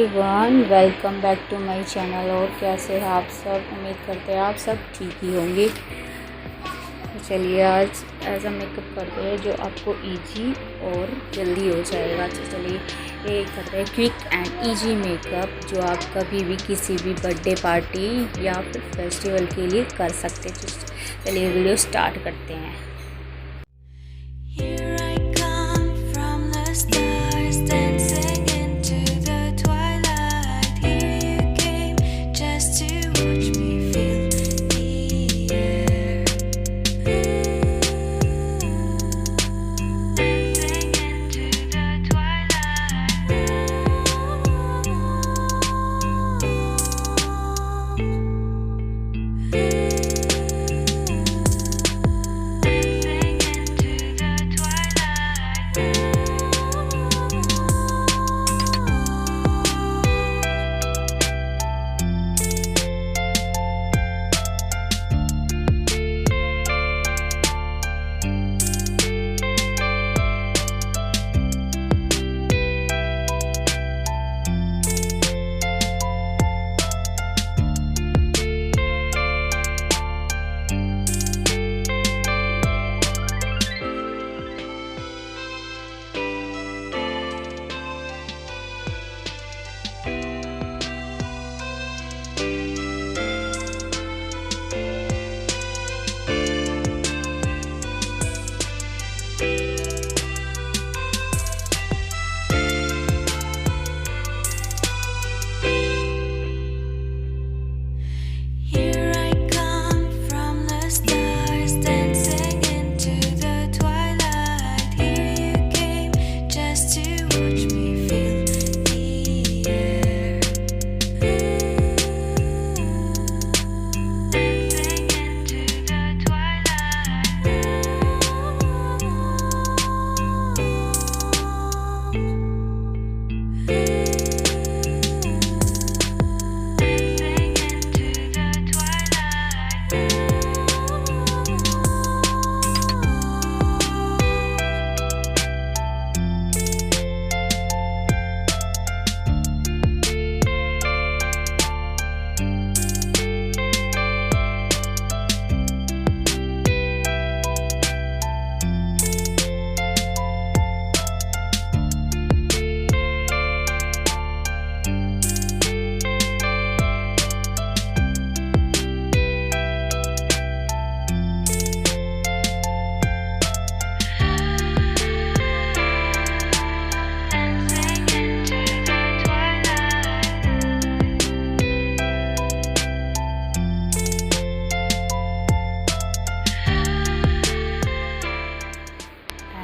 Everyone, welcome back to my channel. और कैसे हैं आप सब? उम्मीद करते हैं आप सब ठीक ही होंगे। तो चलिए आज ऐसा मेकअप करते हैं जो आपको इजी और जल्दी हो जाएगा। तो चलिए ये करते हैं क्विक एंड इजी मेकअप जो आप कभी भी किसी भी बर्थडे पार्टी या फिर फेस्टिवल के लिए कर सकते हैं। तो चलिए वीडियो स्टार्ट करते हैं।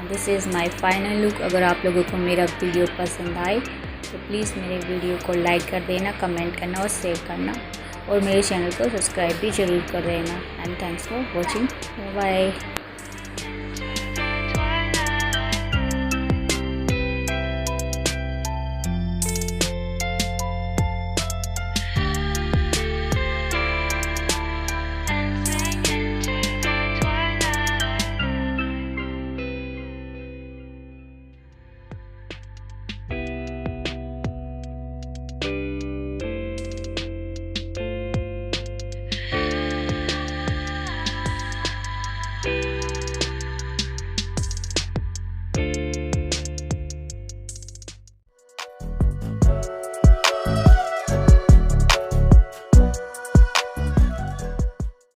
This is my final look. अगर आप लोगों को मेरा वीडियो पसंद आए तो प्लीज़ मेरे वीडियो को लाइक कर देना, कमेंट करना और शेयर करना और मेरे चैनल को सब्सक्राइब भी ज़रूर कर देना। And thanks for watching. Bye.